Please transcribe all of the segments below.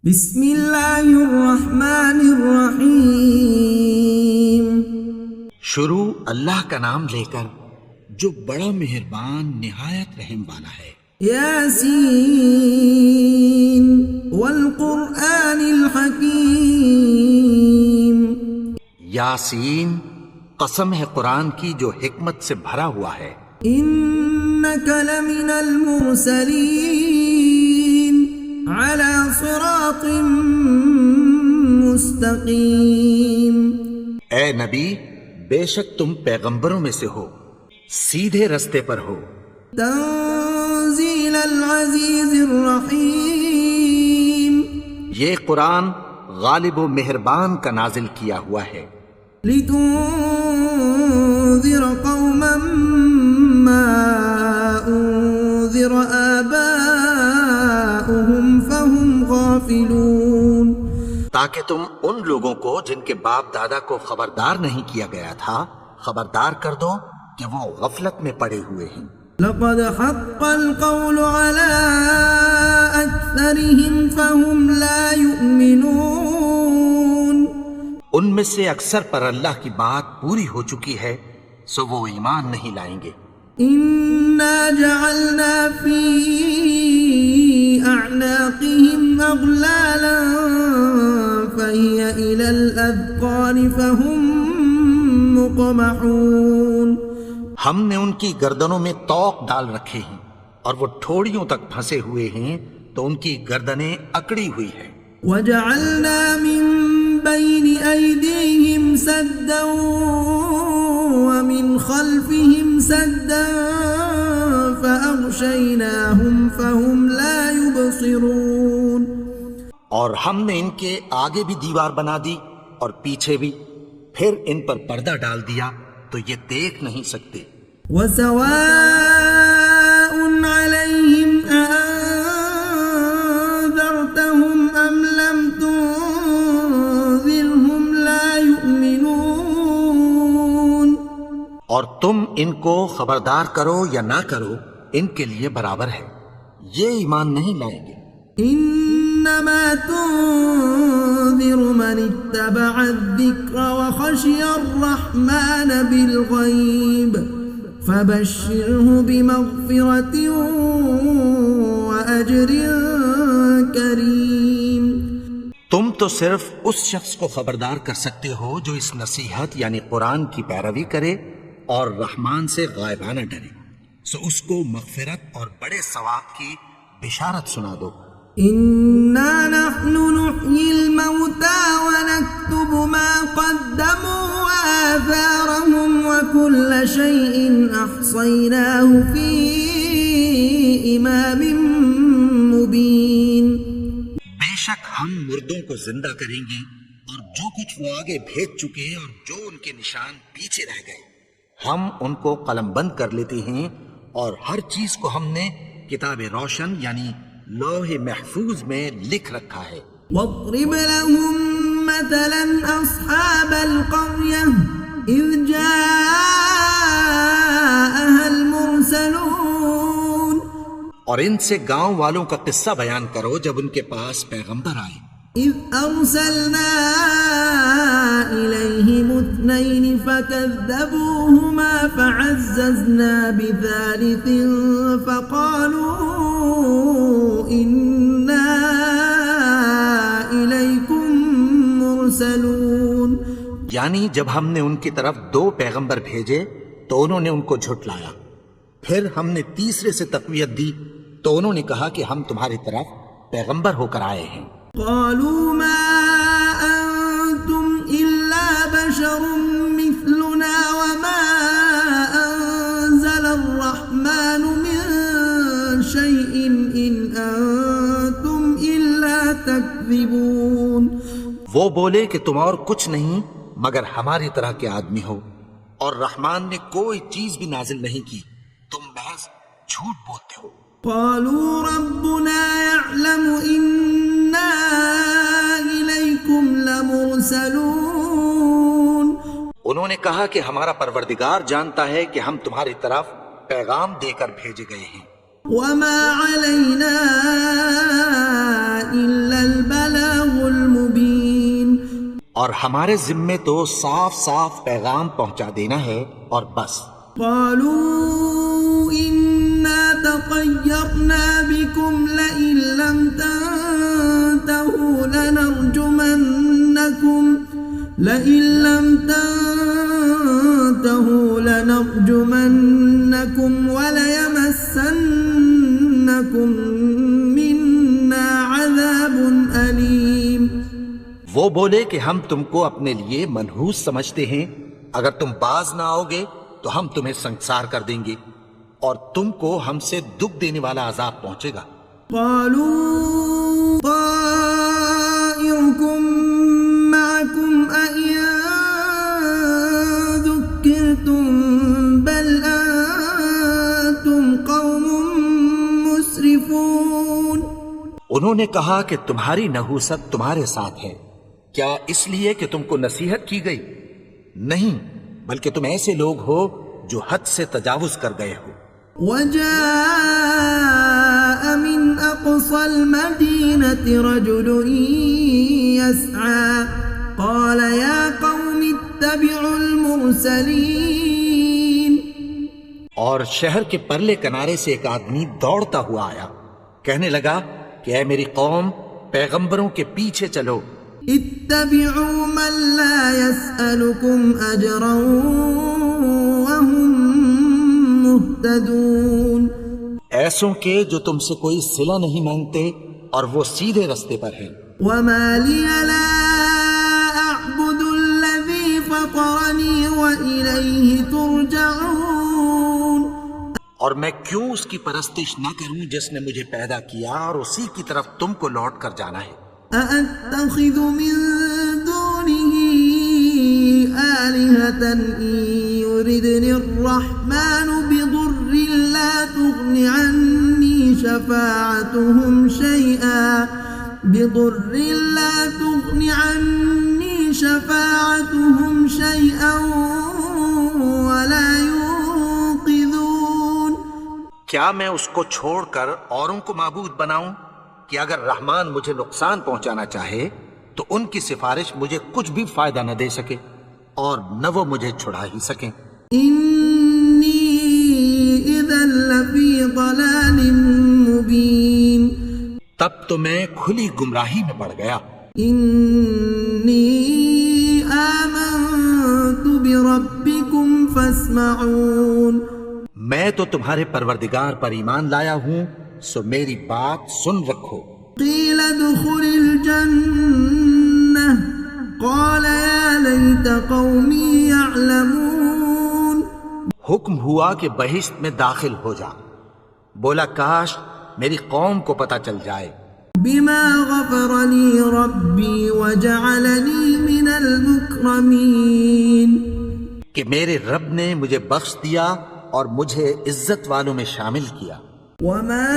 بسم اللہ الرحمن الرحیم۔ شروع اللہ کا نام لے کر جو بڑا مہربان نہایت رحم والا ہے۔ یاسین والقرآن الحکیم۔ یاسین، قسم ہے قرآن کی جو حکمت سے بھرا ہوا ہے۔ انک لمن المرسلین علی صراط مستقیم۔ اے نبی، بے شک تم پیغمبروں میں سے ہو، سیدھے رستے پر ہو۔ تنزیل العزیز الرحیم۔ یہ قرآن غالب و مہربان کا نازل کیا ہوا ہے۔ لتنذر قوما ما انذر آباؤهم فهم غافلون۔ تاکہ تم ان لوگوں کو جن کے باپ دادا کو خبردار نہیں کیا گیا تھا خبردار کر دو کہ وہ غفلت میں پڑے ہوئے ہیں۔ لقد حق القول على أكثرهم فهم لا يؤمنون۔ ان میں سے اکثر پر اللہ کی بات پوری ہو چکی ہے سو وہ ایمان نہیں لائیں گے۔ إنا جعلنا في أعناقهم أغلالا فهي إلى الأذقان فهم مقمحون۔ ہم نے ان کی گردنوں میں طوق ڈال رکھے ہیں اور وہ ٹھوڑیوں تک پھنسے ہوئے ہیں تو ان کی گردنیں اکڑی ہوئی ہیں۔ وجعلنا من بين أيديهم سدا ومن خلفهم سدا فأغشيناهم فهم لا يبصرون۔ اور ہم نے ان کے آگے بھی دیوار بنا دی اور پیچھے بھی، پھر ان پر پردہ ڈال دیا تو یہ دیکھ نہیں سکتے۔ وسواء عليهم أأنذرتهم أم لم تنذرهم لا يؤمنون۔ اور تم ان کو خبردار کرو یا نہ کرو ان کے لیے برابر ہے، یہ ایمان نہیں لائیں گے۔ انما تنذر من اتبع الذکر وخشی الرحمن بالغیب فبشره بمغفرة وأجر کریم۔ تم تو صرف اس شخص کو خبردار کر سکتے ہو جو اس نصیحت یعنی قرآن کی پیروی کرے اور رحمان سے غائبانہ ڈرے، سو اس کو مغفرت اور بڑے ثواب کی بشارت سنا دو۔ انا نحن نحيي الموتى ونكتب ما قدموا وآثارهم وكل شيء أحصيناه في إمام مبين۔ بے شک ہم مردوں کو زندہ کریں گے اور جو کچھ وہ آگے بھیج چکے اور جو ان کے نشان پیچھے رہ گئے ہم ان کو قلم بند کر لیتے ہیں، اور ہر چیز کو ہم نے کتاب روشن یعنی لوح محفوظ میں لکھ رکھا ہے۔ واضرب لهم مثلا أصحاب القرية إذ جاءها المرسلون۔ اور ان سے گاؤں والوں کا قصہ بیان کرو جب ان کے پاس پیغمبر آئے۔ إذ أرسلنا إليهم اثنين فكذبوهما فعززنا بثالث فقالوا إنا إليكم مرسلون۔ یعنی جب ہم نے ان کی طرف 2 پیغمبر بھیجے تو انہوں نے ان کو جھٹلایا، پھر ہم نے تیسرے سے تقویت دی تو انہوں نے کہا کہ ہم تمہاری طرف پیغمبر ہو کر آئے ہیں۔ قالوا ما أنتم إلا بشر مثلنا وما أنزل الرحمن من شيء إن أنتم إلا تكذبون۔ وہ بولے کہ تم اور کچھ نہیں مگر ہماری طرح کے آدمی ہو، اور رحمان نے کوئی چیز بھی نازل نہیں کی، تم محض جھوٹ بولتے ہو۔ قالوا ربنا يعلم إنا إليكم لمرسلون۔ انہوں نے کہا کہ ہمارا پروردگار جانتا ہے کہ ہم تمہاری طرف پیغام دے کر بھیجے گئے ہیں۔ وما علينا إلا البلاغ المبين اور ہمارے ذمے تو صاف صاف پیغام پہنچا دینا ہے اور بس. قالوا إنا تطيرنا بكم لئن لم تنتهوا لنرجمنكم وليمسنكم منا عذاب أليم. وہ بولے کہ ہم تم کو اپنے لیے منحوس سمجھتے ہیں، اگر تم باز نہ آؤ گے تو ہم تمہیں سنسار کر دیں گے اور تم کو ہم سے دکھ دینے والا عذاب پہنچے گا. قالوا طائركم معكم أئن ذكرتم بل أنتم قوم مسرفون. انہوں نے کہا کہ تمہاری نحوست تمہارے ساتھ ہے، کیا اس لیے کہ تم کو نصیحت کی گئی؟ نہیں، بلکہ تم ایسے لوگ ہو جو حد سے تجاوز کر گئے ہو. وجاء من أقصى المدينة رجل يسعى قال يا قوم اتبعوا المرسلين. اور شہر کے پرلے کنارے سے ایک آدمی دوڑتا ہوا آیا، کہنے لگا کہ اے میری قوم، پیغمبروں کے پیچھے چلو. اتبعوا من لا يسألكم أجرا وهم مهتدون. ایسوں کے جو تم سے کوئی صلہ نہیں مانگتے اور وہ سیدھے رستے پر ہیں. وما لي لا أعبد الذي فطرني وإليه ترجعون. اور میں کیوں اس کی پرستش نہ کروں جس نے مجھے پیدا کیا اور اسی کی طرف تم کو لوٹ کر جانا ہے. أأتخذ من دونه آلهة إن يردني الرحمن بضر لا تغن عني شفاعتهم شيئا ولا ينقذون. کیا میں اس کو چھوڑ کر اوروں کو معبود بناؤں کہ اگر رحمان مجھے نقصان پہنچانا چاہے تو ان کی سفارش مجھے کچھ بھی فائدہ نہ دے سکے اور نہ وہ مجھے چھڑا ہی سکیں. انی اذا لفی ضلال مبین. تب تو میں کھلی گمراہی میں پڑ گیا. انی آمنت بربکم فاسمعون. میں تو تمہارے پروردگار پر ایمان لایا ہوں، سو میری بات سن رکھو. قیل ادخل الجنہ قال یا لیت قومی یعلمون. حکم ہوا کہ بہشت میں داخل ہو جا. بولا کاش میری قوم کو پتہ چل جائے. بما غفر لی ربی وجعلنی من المکرمین. کہ میرے رب نے مجھے بخش دیا اور مجھے عزت والوں میں شامل کیا. وما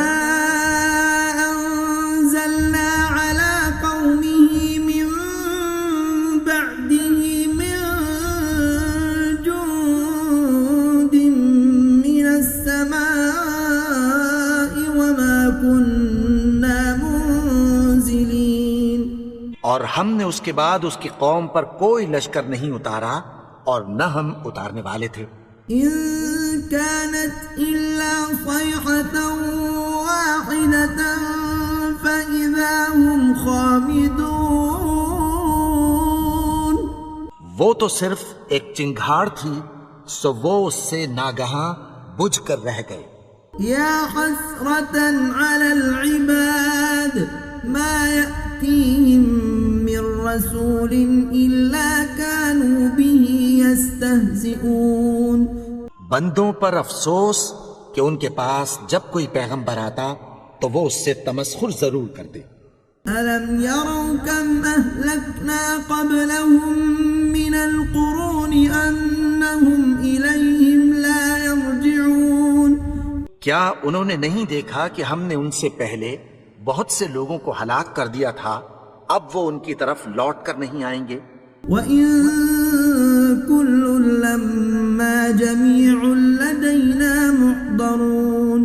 أنزلنا على قومه من بعده من جند من السماء وما كنا منزلين. اور ہم نے اس کے بعد اس کی قوم پر کوئی لشکر نہیں اتارا اور نہ ہم اتارنے والے تھے. إن كانت إلا صيحة واحدة فإذا هم خامدون. وہ تو صرف ایک چنگھاڑ تھی، سو وہ اس سے ناگہاں بجھ کر رہ گئے. يا حسرة على العباد ما يأتيهم من رسول إلا كانوا به يستهزئون. بندوں پر افسوس کہ ان کے پاس جب کوئی پیغمبر آتا تو وہ اس سے تمسخر ضرور کرتے. ألم يروا كم أهلكنا قبلهم من القرون أنهم إليهم لا يرجعون. کیا انہوں نے نہیں دیکھا کہ ہم نے ان سے پہلے بہت سے لوگوں کو ہلاک کر دیا تھا، اب وہ ان کی طرف لوٹ کر نہیں آئیں گے. وَإِن كُلٌّ لَمَّا جَمِيعٌ لَدَيْنَا مُحْضَرُونَ.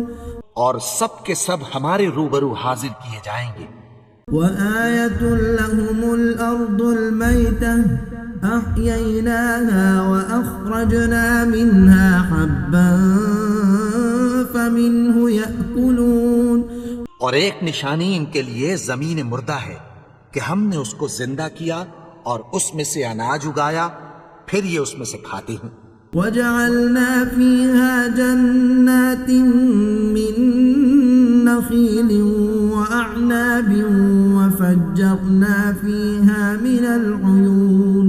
اور سب کے سب ہمارے روبرو حاضر کیے جائیں گے. وَآيَةٌ لَهُمُ الأرض الميتة أحييناها وأخرجنا منها حبا فمنه يأكلون. اور ایک نشانی ان کے لیے زمین مردہ ہے کہ ہم نے اس کو زندہ کیا اور اس میں سے اناج اگایا، پھر یہ اس میں سے کھاتے ہیں. وجعلنا فيها جنات من نخيل وأعناب وفجرنا فيها من العيون.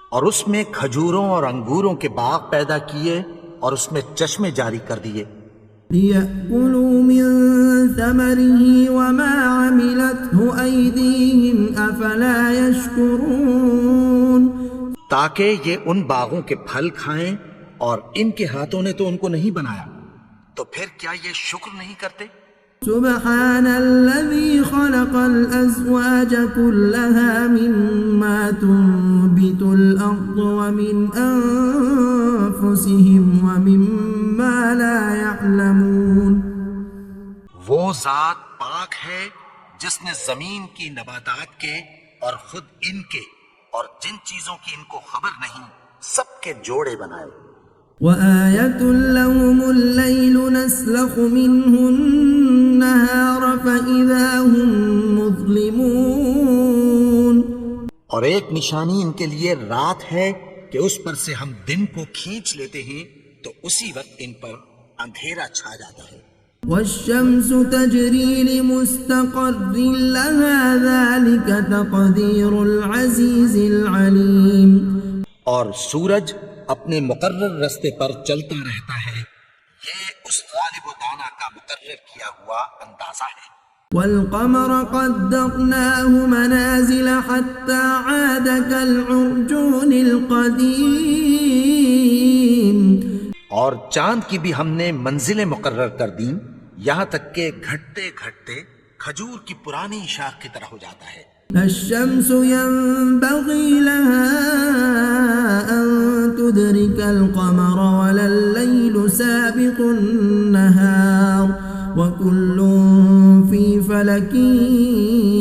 اور اس میں کھجوروں اور انگوروں کے باغ پیدا کیے اور اس میں چشمے جاری کر دیے. لِيَأْكُلُوا مِن ثَمَرِهِ وَمَا عَمِلَتْهُ أَيْدِيهِمْ أَفَلَا يَشْكُرُونَ. تاکہ یہ ان باغوں کے پھل کھائیں اور ان کے ہاتھوں نے تو ان کو نہیں بنایا، تو پھر کیا یہ شکر نہیں کرتے؟ سبحان الذي خلق الأزواج كلها مما تنبت الأرض ومن أنفسهم ومما لا يعلمون. وہ ذات پاک ہے جس نے زمین کی نباتات کے اور خود ان کے اور جن چیزوں کی ان کو خبر نہیں سب کے جوڑے بنائے. وآية لهم الليل نسلخ منه النهار فإذا هم مظلمون. اور ایک نشانی ان کے لیے رات ہے کہ اس پر سے ہم دن کو کھینچ لیتے ہیں تو اسی وقت ان پر اندھیرا چھا جاتا ہے. والشمس تجري لمستقر لها ذلك تقدير العزيز العليم. اور سورج اپنے مقرر راستے پر چلتا رہتا ہے، یہ اس غالب و دانا کا مقرر کیا ہوا اندازہ ہے. والقمر قدرناه منازل حتى عاد كالعرجون القديم. اور چاند کی بھی ہم نے منزلیں مقرر کر دیں یہاں تک کہ گھٹتے گھٹتے کھجور کی پرانی شاخ کی طرح ہو جاتا ہے. الشمس ينبغي لها أن تدرك القمر ولا الليل سابق النهار وكل في فلك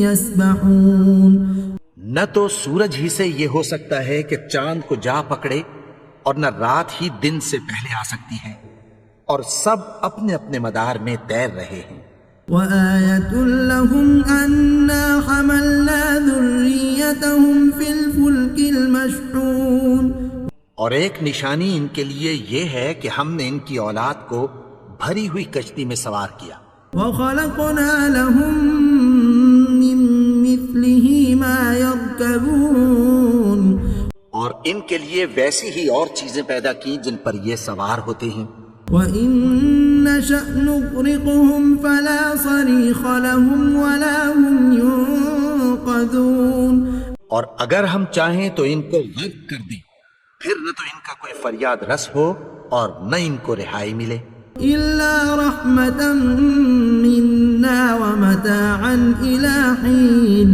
يسبحون. نہ تو سورج ہی سے یہ ہو سکتا ہے کہ چاند کو جا پکڑے اور نہ رات ہی دن سے پہلے آ سکتی ہے، اور سب اپنے اپنے مدار میں تیر رہے ہیں. وآية لهم أنا حملنا ذريتهم في الفلك المشحون. اور ایک نشانی ان کے لیے یہ ہے کہ ہم نے ان کی اولاد کو بھری ہوئی کشتی میں سوار کیا. وخلقنا لهم من مثله ما يركبون. اور ان کے لیے ویسی ہی اور چیزیں پیدا کی جن پر یہ سوار ہوتے ہیں. وَإِن نَّشَأْ نُغْرِقْهُمْ فَلَا صَرِيخَ لَهُمْ وَلَا هُمْ يُنقَذُونَ. اور اگر ہم چاہیں تو ان کو غرق کر دیں، پھر نہ تو ان کا کوئی فریاد رس ہو اور نہ ان کو رہائی ملے. إِلَّا رَحْمَةً مِنَّا وَمَتَاعًا إِلَى حِينٍ.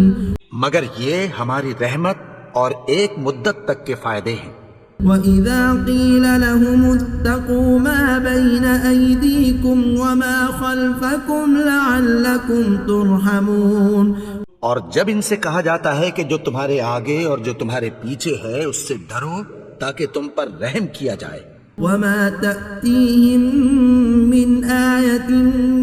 مگر یہ ہماری رحمت اور ایک مدت تک کے فائدے ہیں. وَإِذَا قِيلَ لَهُمُ اتَّقُوا مَا بَيْنَ أَيْدِيكُمْ وَمَا خَلْفَكُمْ لَعَلَّكُمْ تُرْحَمُونَ. اور جب ان سے کہا جاتا ہے کہ جو تمہارے آگے اور جو تمہارے پیچھے ہے اس سے ڈرو تاکہ تم پر رحم کیا جائے. وَمَا تَأْتِيهِم مِّنْ آيَةٍ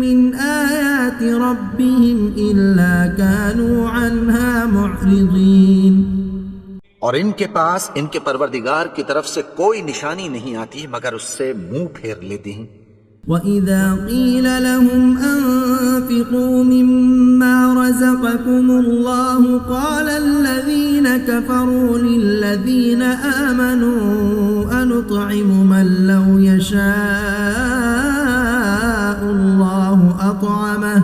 مِّنْ آيَاتِ رَبِّهِمْ إِلَّا كَانُوا عَنْهَا مُعْرِضِينَ. اور ان کے پاس ان کے پروردگار کی طرف سے کوئی نشانی نہیں آتی مگر اس سے منہ پھیر لیتے ہیں. وَإِذَا قِيلَ لَهُمْ أَنفِقُوا مِمَّا رَزَقَكُمُ اللَّهُ قَالَ الَّذِينَ كَفَرُوا لِلَّذِينَ آمَنُوا أَنُطْعِمُ مَن لَّوْ يَشَاءُ اللَّهُ أَطْعَمَهُ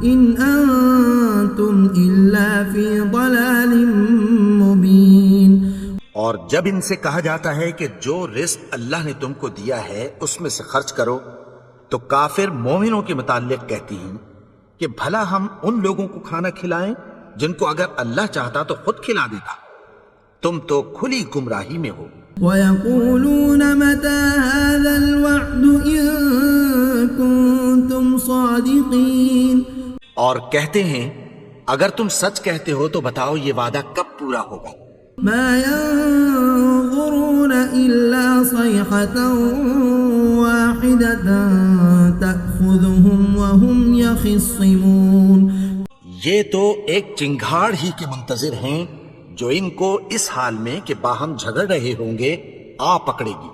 إِنْ أَنتُمْ إِلَّا فِي ضَلَالٍ مُّبِينٍ. اور جب ان سے کہا جاتا ہے کہ جو رزق اللہ نے تم کو دیا ہے اس میں سے خرچ کرو تو کافر مومنوں کے متعلق کہتی ہیں کہ بھلا ہم ان لوگوں کو کھانا کھلائیں جن کو اگر اللہ چاہتا تو خود کھلا دیتا. تم تو کھلی گمراہی میں ہو. وَيَقُولُونَ مَتَى هَذَا الْوَعْدُ إِن كُنتُمْ صَادِقِينَ. اور کہتے ہیں اگر تم سچ کہتے ہو تو بتاؤ یہ وعدہ کب پورا ہوگا؟ ما ينظرون إلا صيحة واحدة تأخذهم وهم يخصمون. یہ تو ایک چنگھاڑ ہی کے منتظر ہیں جو ان کو اس حال میں کہ باہم جھگڑ رہے ہوں گے آ پکڑے گی.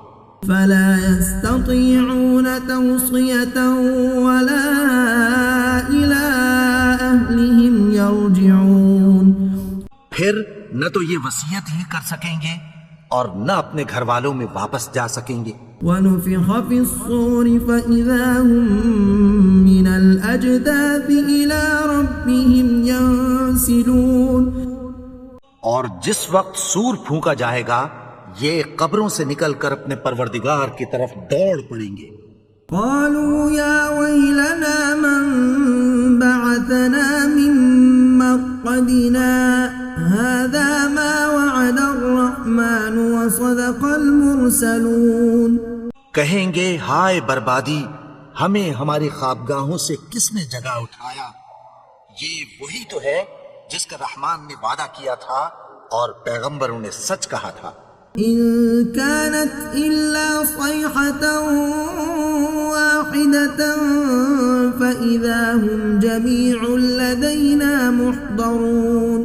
فلا يستطيعون توصية ولا إلى أهلهم يرجعون. پھر نہ تو یہ وصیت ہی کر سکیں گے اور نہ اپنے گھر والوں میں واپس جا سکیں گے. ونفخ في الصور فإذا هم من الأجداث إلى ربهم ينسلون. اور جس وقت سور پھونکا جائے گا یہ قبروں سے نکل کر اپنے پروردگار کی طرف دوڑ پڑیں گے. قالوا يا ويلنا من بعثنا من مرقدنا هذا ما وعد الرحمن وصدق المرسلون. کہیں گے ہائے بربادی، ہمیں ہماری خوابگاہوں سے کس نے جگا اٹھایا؟ یہ وہی تو ہے جس کا رحمان نے وعدہ کیا تھا اور پیغمبروں نے سچ کہا تھا. إن كانت إلا صيحة واحدة فإذا هم جميع لدينا محضرون.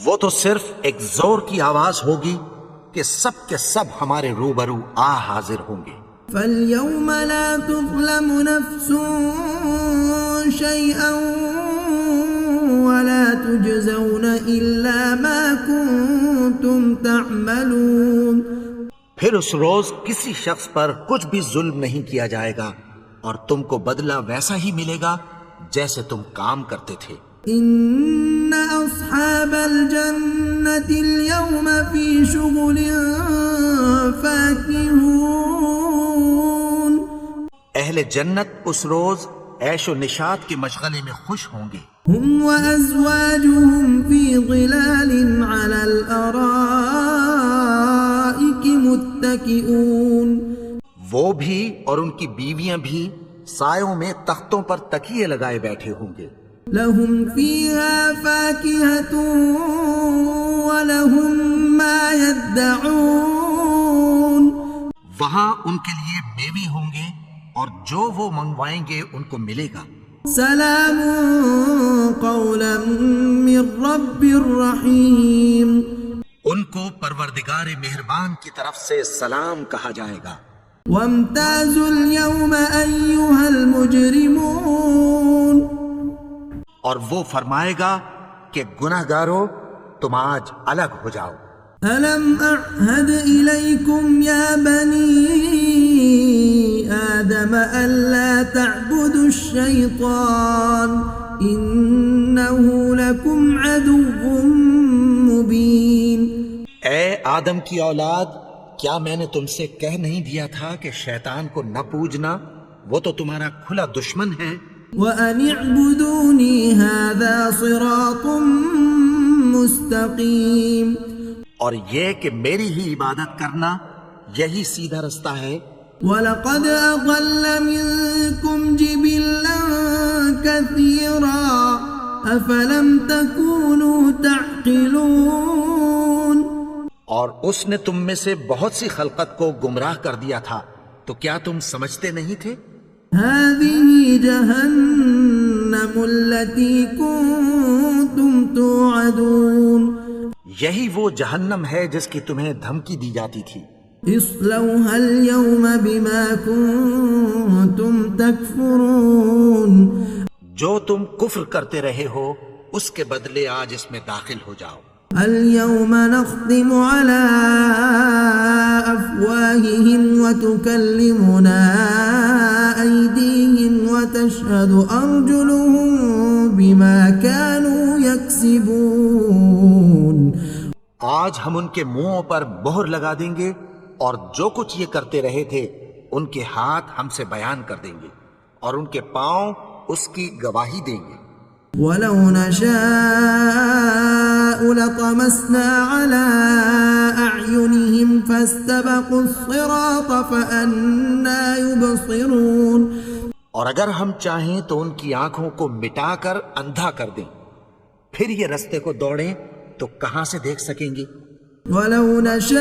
وہ تو صرف ایک زور کی آواز ہوگی کہ سب کے سب ہمارے روبرو آ حاضر ہوں گے. فاليوم لا تظلم نفس شيئا ولا تجزون إلا ما كنتم تعملون. پھر اس روز کسی شخص پر کچھ بھی ظلم نہیں کیا جائے گا اور تم کو بدلہ ویسا ہی ملے گا جیسے تم کام کرتے تھے. إن أصحاب الجنة اليوم في شغل فاكهون. اہل جنت اس روز عیش و نشاط کے مشغلے میں خوش ہوں گے. هم وأزواجهم في ظلال على الأرائك متكئون. وہ بھی اور ان کی بیویاں بھی سایوں میں تختوں پر تکیے لگائے بیٹھے ہوں گے. لهم فيها فاكهة ولهم ما يدعون. وہاں ان کے لیے میوے ہوں گے اور جو وہ منگوائیں گے ان کو ملے گا. سلام قولا من رب رحیم. ان کو پروردگار مہربان کی طرف سے سلام کہا جائے گا. وامتازوا اليوم أيها المجرمون. اور وہ فرمائے گا کہ گناہگارو تم آج الگ ہو جاؤ. ألم أعهد إليكم يا بني آدم ألا تعبدوا الشيطان إنه لكم عدو مبين. اے آدم کی اولاد، کیا میں نے تم سے کہہ نہیں دیا تھا کہ شیطان کو نہ پوجنا، وہ تو تمہارا کھلا دشمن ہے. وَأَنِ اعْبُدُونِي هَذَا صِرَاطٌ مُسْتَقِيمٌ. اور یہ کہ میری ہی عبادت کرنا یہی سیدھا رستہ ہے. وَلَقَدْ أَضَلَّ مِنكُمْ جِبِلًّا كَثِيرًا أَفَلَمْ تَكُونُوا تَعْقِلُونَ. اور اس نے تم میں سے بہت سی خلقت کو گمراہ کر دیا تھا، تو کیا تم سمجھتے نہیں تھے؟ هَذِهِ جَهَنَّمُ الَّتِي كُنتُمْ تُوعَدُونَ. یہی وہ جہنم ہے جس کی تمہیں دھمکی دی جاتی تھی. اصلوها اليوم بما كنتم تكفرون. جو تم کفر کرتے رہے ہو اس کے بدلے آج اس میں داخل ہو جاؤ. اليوم نختم على أفواههم وتكلمنا أيديهم وتشهد أرجلهم بما كانوا يكسبون. آج ہم ان کے منہوں پر مہر لگا دیں گے اور جو کچھ یہ کرتے رہے تھے ان کے ہاتھ ہم سے بیان کر دیں گے اور ان کے پاؤں اس کی گواہی دیں گے. وَلَوْ نَشَاءُ لَطَمَسْنَا عَلَىٰ أَعْيُنِهِمْ فَاسْتَبَقُوا الصِّرَاطَ فَأَنَّىٰ يُبْصِرُونَ. اور اگر ہم چاہیں تو ان کی آنکھوں کو مٹا کر اندھا کر دیں. پھر یہ رستے کو دوڑیں تو کہاں سے دیکھ سکیں گے؟ ولو نشاء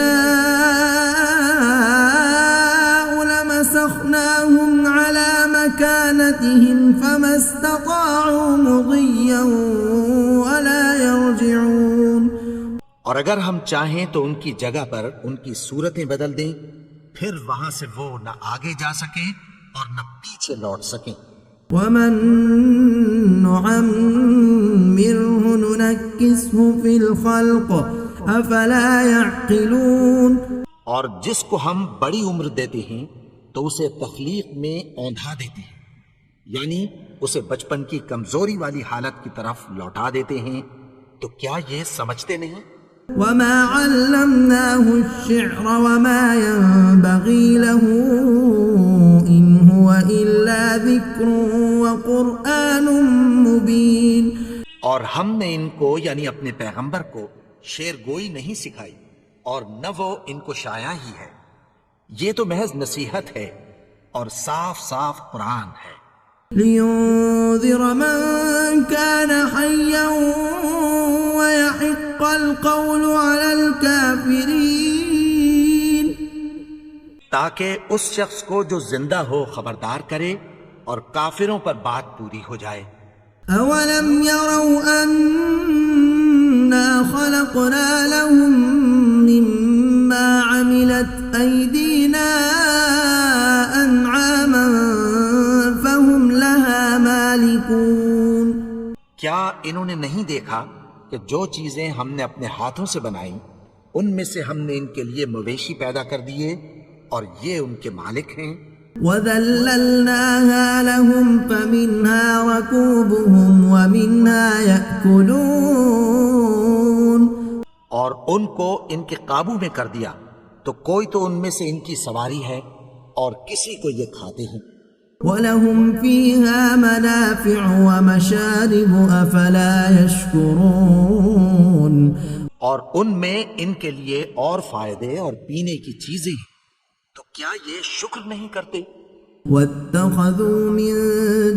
لمسخناهم على مكانتهم فما استطاعوا مضيا ولا يرجعون. اور اگر ہم چاہیں تو ان کی جگہ پر ان کی صورتیں بدل دیں، پھر وہاں سے وہ نہ آگے جا سکیں اور نہ پیچھے لوٹ سکیں. ومن نعمره ننكسه في الخلق افلا يعقلون. اور جس کو ہم بڑی عمر دیتے ہیں تو اسے تخلیق میں اوندھا دیتے ہیں، یعنی اسے بچپن کی کمزوری والی حالت کی طرف لوٹا دیتے ہیں. تو کیا یہ سمجھتے نہیں؟ وما علمناه الشعر وما ينبغي له إن هو إلا ذكر وقرآن مبين. اور ہم نے ان کو یعنی اپنے پیغمبر کو شعر گوئی نہیں سکھائی اور نہ وہ ان کو شاعری ہی ہے، یہ تو محض نصیحت ہے اور صاف صاف قرآن ہے. لينذر من كان حيا ويحق القول على الكافرين. تاکہ اس شخص کو جو زندہ ہو خبردار کرے اور کافروں پر بات پوری ہو جائے. أولم يروا أنا خلقنا لهم مما عملت أيدينا أنعاما فهم لها مالكون. کیا انہوں نے نہیں دیکھا کہ جو چیزیں ہم نے اپنے ہاتھوں سے بنائیں ان میں سے ہم نے ان کے لیے مویشی پیدا کر دیے اور یہ ان کے مالک ہیں. وَذَلَّلْنَاهَا لَهُمْ فَمِنْهَا رَكُوبُهُمْ وَمِنْهَا يَأْكُلُونَ. اور ان کو ان کے قابو میں کر دیا تو کوئی تو ان میں سے ان کی سواری ہے اور کسی کو یہ کھاتے ہیں. وَلَهُمْ فِيهَا مَنَافِعُ وَمَشَارِبُ أَفَلَا يَشْكُرُونَ. اور ان میں ان کے لیے اور فائدے اور پینے کی چیزیں ہیں، تو کیا یہ شکر نہیں کرتے؟ وَاتَّخَذُوا مِن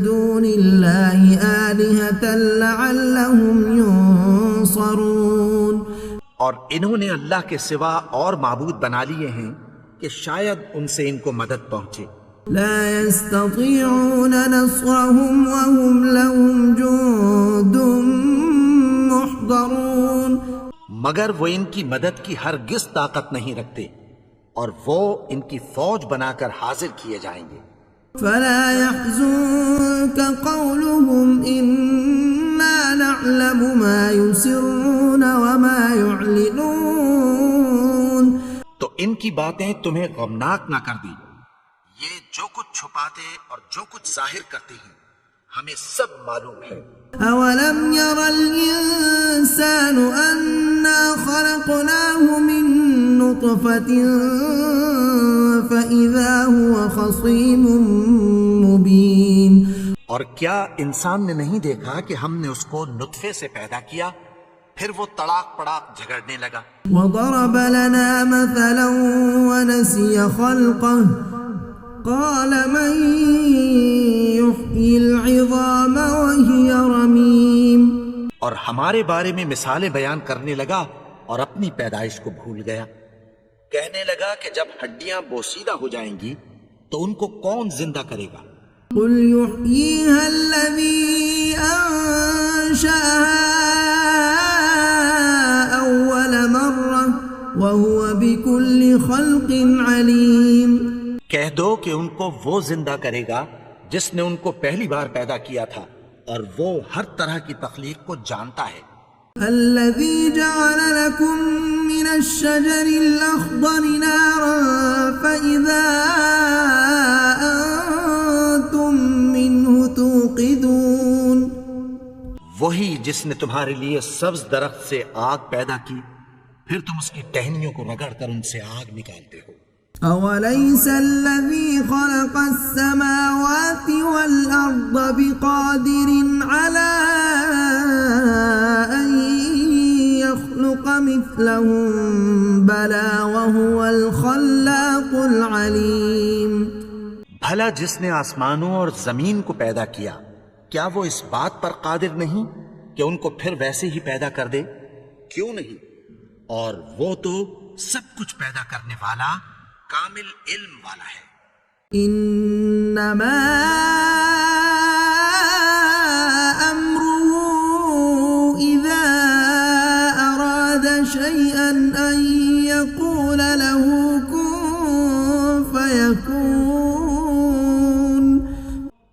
دُونِ اللَّهِ آلِهَةً لَعَلَّهُمْ يُنصَرُونَ. اور انہوں نے اللہ کے سوا اور معبود بنا لیے ہیں کہ شاید ان سے ان کو مدد پہنچے. لا يستطيعون نصرهم وهم لهم جند محضرون. مگر وہ ان کی مدد کی ہرگز طاقت نہیں رکھتے اور وہ ان کی فوج بنا کر حاضر کیے جائیں گے. فلا يحزنك قولهم إنا نعلم ما يسرون وما يعلنون. تو ان کی باتیں تمہیں غمناک نہ کر دیں، یہ جو کچھ چھپاتے اور جو کچھ ظاہر کرتے ہیں ہمیں سب معلوم ہے. أولم ير الإنسان أنا خلقناه من نطفة فإذا هو خصيم مبين. اور کیا انسان نے نہیں دیکھا کہ ہم نے اس کو نطفے سے پیدا کیا پھر وہ تڑاک پڑاک جھگڑنے لگا. وضرب لنا مثلا ونسي خلقه قال من يحيي العظام وهي رميم. اور ہمارے بارے میں مثالیں بیان کرنے لگا اور اپنی پیدائش کو بھول گیا. کہنے لگا کہ جب ہڈیاں بوسیدہ ہو جائیں گی تو ان کو کون زندہ کرے گا؟ قل يحييها الذي أنشأها أول مرة وهو بكل خلق عليم. کہہ دو کہ ان کو وہ زندہ کرے گا جس نے ان کو پہلی بار پیدا کیا تھا اور وہ ہر طرح کی تخلیق کو جانتا ہے. الذي جعل لكم من الشجر الأخضر نارا فإذا أنتم منه توقدون. وہی جس نے تمہارے لیے سبز درخت سے آگ پیدا کی پھر تم اس کی ٹہنیوں کو رگڑ کر ان سے آگ نکالتے ہو. أوليس الذي خلق السماوات والأرض بقادر على أن يخلق مثلهم بلى وهو الخلاق العليم. بھلا جس نے آسمانوں اور زمین کو پیدا کیا کیا وہ اس بات پر قادر نہیں کہ ان کو پھر ویسے ہی پیدا کر دے؟ کیوں نہیں؟ اور وہ تو سب کچھ پیدا کرنے والا کامل علم والا ہے۔ انما امره اذا اراد شيئا ان يقول له كن فيكون۔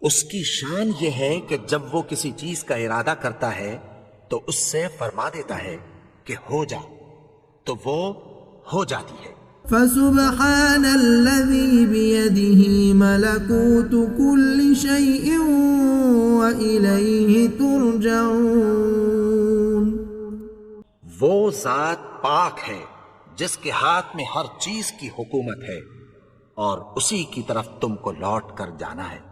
اس کی شان یہ ہے کہ جب وہ کسی چیز کا ارادہ کرتا ہے تو اس سے فرما دیتا ہے کہ ہو جا، تو وہ ہو جاتی ہے۔ فسبحان الذي بيده ملكوت كل شيء وإليه ترجعون۔ وہ ذات پاک ہے جس کے ہاتھ میں ہر چیز کی حکومت ہے، اور اسی کی طرف تم کو لوٹ کر جانا ہے۔